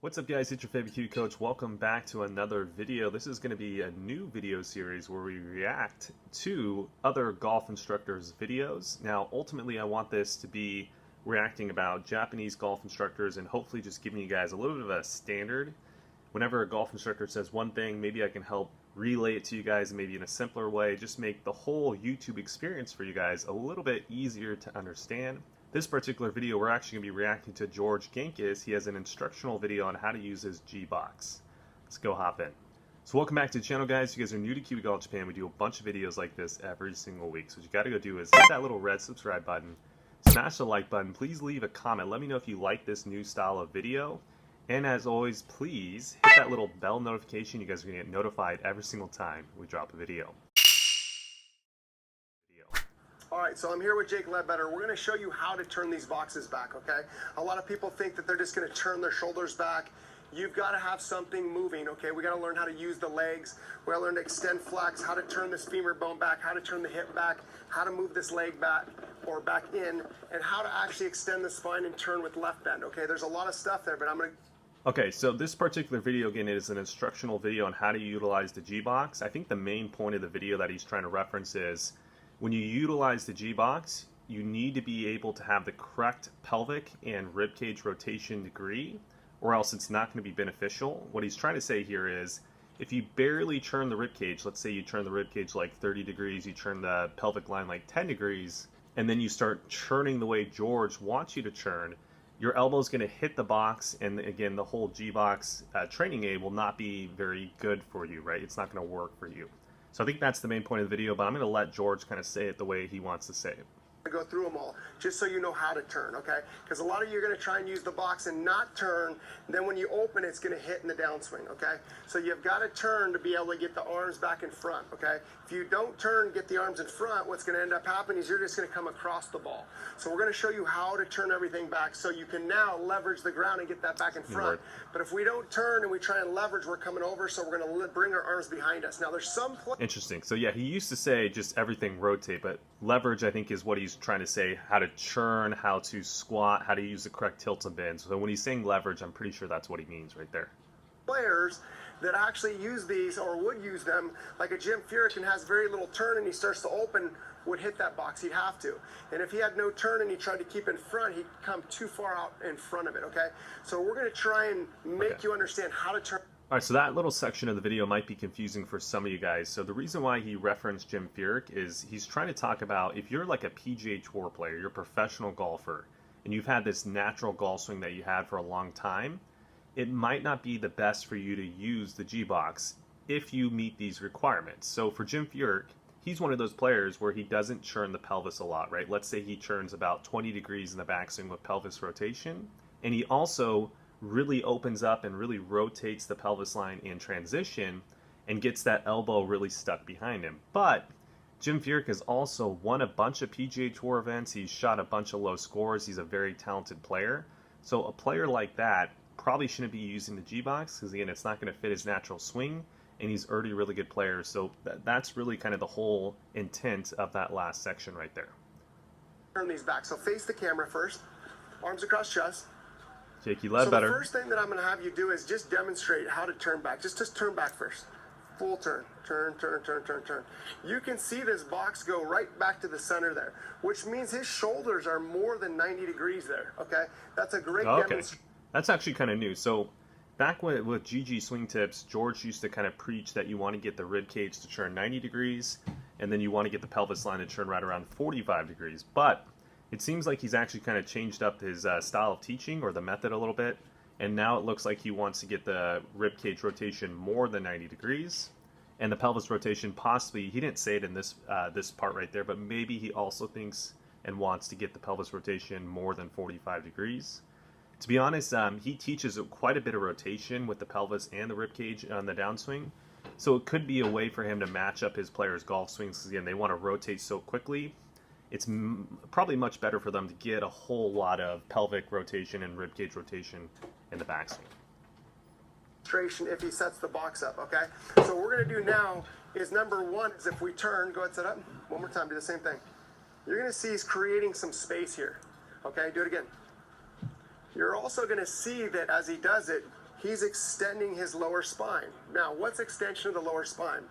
What's up guys, it's your favorite Kiwi coach. Welcome back to another video. This is going to be a new video series where we react to other golf instructors' videos. Now ultimately I want this to be reacting about Japanese golf instructors and hopefully just giving you guys a little bit of a standard. Whenever a golf instructor says one thing, maybe I can help relay it to you guys maybe in a simpler way, just make the whole YouTube experience for you guys a little bit easier to understand. This particular video, we're actually going to be reacting to George Genghis. He has an instructional video on how to use his G-box. Let's go hop in. So welcome back to the channel, guys. If you guys are new to Kiwi Golf Japan, we do a bunch of videos like this every single week. So what you got to go do is hit that little red subscribe button, smash the like button, please leave a comment. Let me know if you like this new style of video. And as always, please hit that little bell notification. You guys are going to get notified every single time we drop a video. Alright, so I'm here with Jake Ledbetter. We're going to show you how to turn these boxes back, okay? A lot of people think that they're just going to turn their shoulders back. You've got to have something moving, okay? We got to learn how to use the legs. We got to learn to extend flex, how to turn this femur bone back, how to turn the hip back, how to move this leg back or back in, and how to actually extend the spine and turn with left bend, okay? There's a lot of stuff there, but I'm going to... Okay, so this particular video, again, is an instructional video on how to utilize the G-box. I think the main point of the video that he's trying to reference is when you utilize the G-box, you need to be able to have the correct pelvic and ribcage rotation degree, or else it's not going to be beneficial. What he's trying to say here is, if you barely turn the ribcage, let's say you turn the ribcage like 30 degrees, you turn the pelvic line like 10 degrees, and then you start churning the way George wants you to churn, your elbow is going to hit the box, and again, the whole G-box training aid will not be very good for you, right? It's not going to work for you. So I think that's the main point of the video, but I'm going to let George kind of say it the way he wants to say it. Go through them all just so you know how to turn, okay? Because a lot of you are going to try and use the box and not turn, and then when you open it's going to hit in the downswing, okay? So you've got to turn to be able to get the arms back in front, okay? If you don't turn, get the arms in front, what's going to end up happening is you're just going to come across the ball. So we're going to show you how to turn everything back so you can now leverage the ground and get that back in front. But if we don't turn and we try and leverage, we're coming over, so we're going to bring our arms behind us. Now there's some... Interesting. So yeah, he used to say just everything rotate, but leverage I think is what he's trying to say, how to churn, how to squat, how to use the correct tilts and bends. So when he's saying leverage, I'm pretty sure that's what he means right there. Players that actually use these or would use them, like a Jim Furyk, has very little turn and he starts to open, would hit that box. He'd have to. And if he had no turn and he tried to keep in front, he'd come too far out in front of it, okay? So we're going to try and make you understand how to turn. Alright, so that little section of the video might be confusing for some of you guys. So the reason why he referenced Jim Furyk is he's trying to talk about if you're like a PGA Tour player, you're a professional golfer, and you've had this natural golf swing that you had for a long time, it might not be the best for you to use the G-box if you meet these requirements. So for Jim Furyk, he's one of those players where he doesn't churn the pelvis a lot, right? Let's say he churns about 20 degrees in the backswing with pelvis rotation, and he also really opens up and really rotates the pelvis line in transition and gets that elbow really stuck behind him. But Jim Furyk has also won a bunch of PGA Tour events. He's shot a bunch of low scores. He's a very talented player. So a player like that probably shouldn't be using the G-box because, again, it's not going to fit his natural swing, and he's already a really good player. So that's really kind of the whole intent of that last section right there. Turn these back. So face the camera first. Arms across chest. Jakey Ledbetter. So the first thing that I'm going to have you do is just demonstrate how to turn back. Just turn back first. Full turn. Turn, turn, turn, turn, turn. You can see this box go right back to the center there, which means his shoulders are more than 90 degrees there, okay? That's a great demonstration. That's actually kind of new. So back with GG Swing Tips, George used to kind of preach that you want to get the rib cage to turn 90 degrees, and then you want to get the pelvis line to turn right around 45 degrees. But it seems like he's actually kind of changed up his style of teaching or the method a little bit, and now it looks like he wants to get the rib cage rotation more than 90 degrees, and the pelvis rotation possibly, he didn't say it in this this part right there, but maybe he also thinks and wants to get the pelvis rotation more than 45 degrees. To be honest, he teaches quite a bit of rotation with the pelvis and the rib cage on the downswing, so it could be a way for him to match up his players' golf swings, because again, they want to rotate so quickly. It's probably much better for them to get a whole lot of pelvic rotation and ribcage rotation in the backswing. If he sets the box up, okay? So what we're going to do now is number one is if we turn, go ahead, set up. One more time, do the same thing. You're going to see he's creating some space here, okay? Do it again. You're also going to see that as he does it, he's extending his lower spine. Now, what's extension of the lower spine?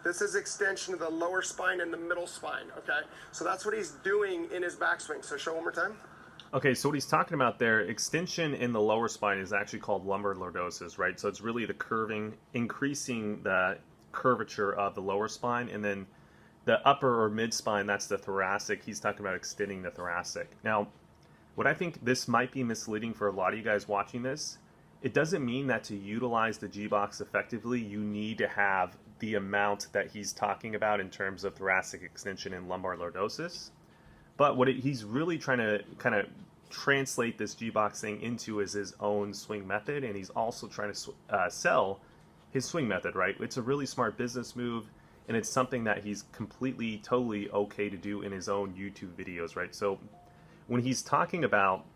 This is extension of the lower spine and the middle spine, okay? So that's what he's doing in his backswing. So show one more time. Okay, so what he's talking about there, extension in the lower spine is actually called lumbar lordosis, right? So it's really the curving, increasing the curvature of the lower spine, and then the upper or mid spine, that's the thoracic. He's talking about extending the thoracic. Now, what I think this might be misleading for a lot of you guys watching this, it doesn't mean that to utilize the G-box effectively, you need to have the amount that he's talking about in terms of thoracic extension and lumbar lordosis. But what he's really trying to kind of translate this G-box thing into is his own swing method, and he's also trying to sell his swing method, right? It's a really smart business move, and it's something that he's completely, totally okay to do in his own YouTube videos, right? So when he's talking about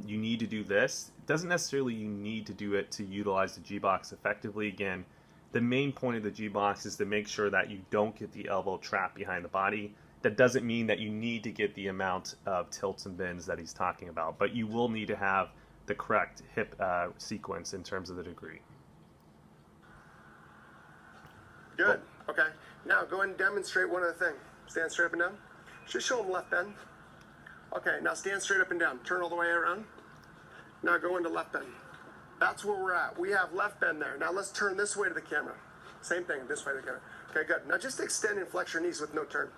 you need to do this, it doesn't necessarily you need to do it to utilize the G-box effectively. Again, the main point of the G-box is to make sure that you don't get the elbow trapped behind the body. That doesn't mean that you need to get the amount of tilts and bends that he's talking about, but you will need to have the correct hip sequence in terms of the degree. Good. Okay. Now go ahead and demonstrate one other thing. Stand straight up and down. Just show him left bend. Okay. Now stand straight up and down. Turn all the way around. Now go into left bend. That's where we're at. We have left bend there. Now let's turn this way to the camera. Same thing, this way to the camera. Okay, good. Now just extend and flex your knees with no turn.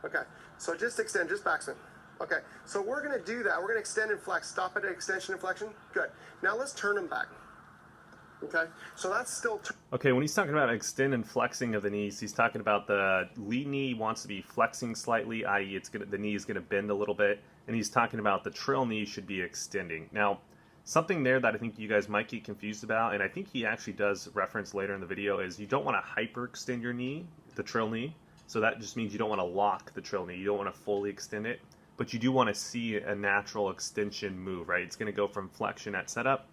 Okay, so just extend, just backswing. Okay, so we're going to do that. We're going to extend and flex. Stop at extension and flexion. Good. Now let's turn them back. Okay, so that's still... Okay, when he's talking about extend and flexing of the knees, he's talking about the lead knee wants to be flexing slightly, i.e. the knee is going to bend a little bit, and he's talking about the trail knee should be extending. Now, something there that I think you guys might get confused about, and I think he actually does reference later in the video, is you don't want to hyperextend your knee, the trail knee. So that just means you don't want to lock the trail knee. You don't want to fully extend it, but you do want to see a natural extension move, right? It's going to go from flexion at setup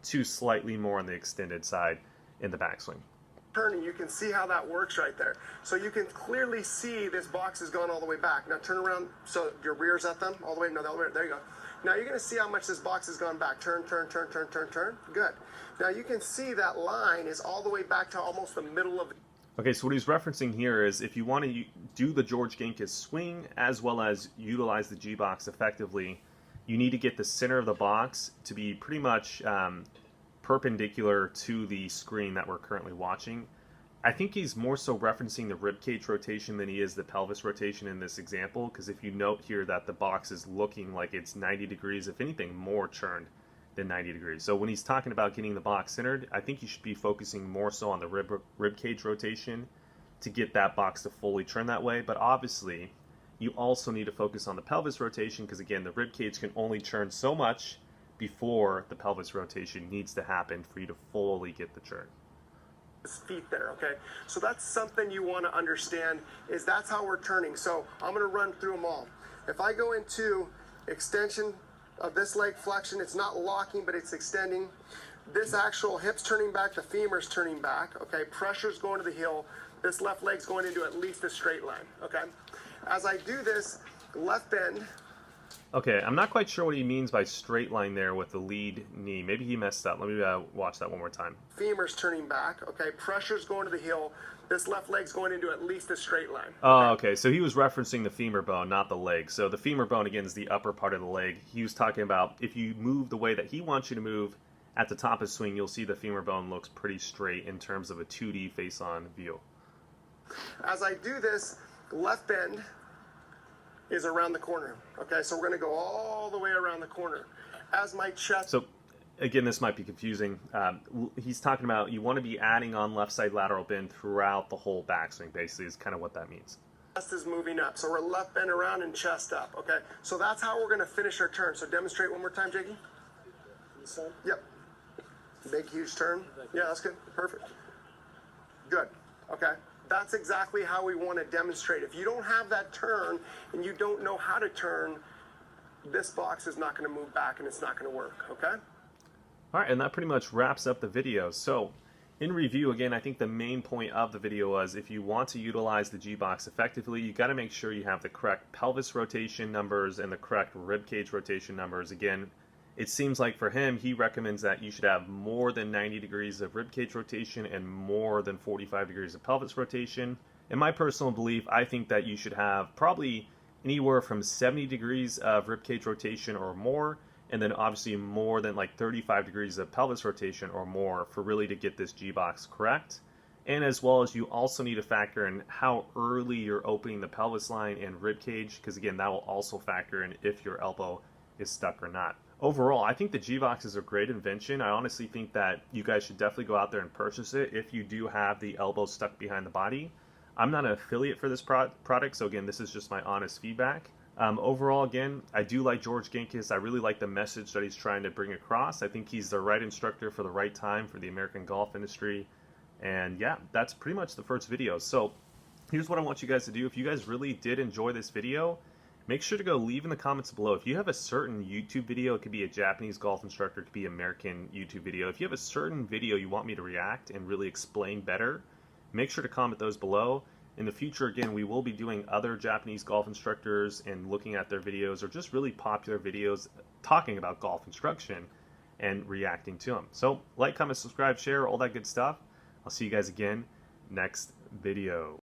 to slightly more on the extended side in the backswing. Turning, you can see how that works right there. So you can clearly see this box has gone all the way back. Now turn around so your rear's at them, all the way, no, the other way, there you go. Now you're going to see how much this box has gone back. Turn, turn, turn, turn, turn, turn. Good. Now you can see that line is all the way back to almost the middle of... Okay, so what he's referencing here is if you want to do the George Genkas swing as well as utilize the G-box effectively, you need to get the center of the box to be pretty much perpendicular to the screen that we're currently watching. I think he's more so referencing the ribcage rotation than he is the pelvis rotation in this example, because if you note here that the box is looking like it's 90 degrees, if anything, more turned than 90 degrees. So when he's talking about getting the box centered, I think you should be focusing more so on the rib cage rotation to get that box to fully turn that way. But obviously, you also need to focus on the pelvis rotation because, again, the rib cage can only turn so much before the pelvis rotation needs to happen for you to fully get the turn. His feet there, okay? So that's something you want to understand, is that's how we're turning. So I'm going to run through them all. If I go into extension of this leg flexion, it's not locking, but it's extending. This actual hip's turning back, the femur's turning back, okay? Pressure's going to the heel. This left leg's going into at least a straight line, okay? As I do this, left bend. Okay, I'm not quite sure what he means by straight line there with the lead knee. Maybe he messed up. Let me watch that one more time. Femur's turning back, okay? Pressure's going to the heel. This left leg's going into at least a straight line. Oh, okay. So he was referencing the femur bone, not the leg. So the femur bone, again, is the upper part of the leg. He was talking about if you move the way that he wants you to move at the top of the swing, you'll see the femur bone looks pretty straight in terms of a 2D face-on view. As I do this, left bend is around the corner. Okay, so we're going to go all the way around the corner. As my chest... So, again, this might be confusing. He's talking about you want to be adding on left side lateral bend throughout the whole backswing, basically, is kind of what that means. Chest is moving up. So we're left bend around and chest up, okay? So that's how we're going to finish our turn. So demonstrate one more time, Jakey. Yep. Big, huge turn. Yeah, that's good. Perfect. Good. Okay. That's exactly how we want to demonstrate. If you don't have that turn and you don't know how to turn, this box is not going to move back and it's not going to work, okay? All right, and that pretty much wraps up the video. So, in review, again, I think the main point of the video was if you want to utilize the G-box effectively, you got to make sure you have the correct pelvis rotation numbers and the correct rib cage rotation numbers. Again, It seems like for him, he recommends that you should have more than 90 degrees of ribcage rotation and more than 45 degrees of pelvis rotation. In my personal belief, I think that you should have probably anywhere from 70 degrees of ribcage rotation or more, and then obviously more than like 35 degrees of pelvis rotation or more for really to get this G-box correct. And as well as you also need to factor in how early you're opening the pelvis line and ribcage, because again, that will also factor in if your elbow is stuck or not. Overall, I think the G-box is a great invention. I honestly think that you guys should definitely go out there and purchase it if you do have the elbow stuck behind the body. I'm not an affiliate for this product, so again, this is just my honest feedback. Overall, again, I do like George Genkus. I really like the message that he's trying to bring across. I think he's the right instructor for the right time for the American golf industry. And yeah, that's pretty much the first video. So here's what I want you guys to do. If you guys really did enjoy this video, make sure to go leave in the comments below. If you have a certain YouTube video, it could be a Japanese golf instructor, it could be an American YouTube video. If you have a certain video you want me to react and really explain better, make sure to comment those below. In the future, again, we will be doing other Japanese golf instructors and looking at their videos, or just really popular videos talking about golf instruction and reacting to them. So like, comment, subscribe, share, all that good stuff. I'll see you guys again next video.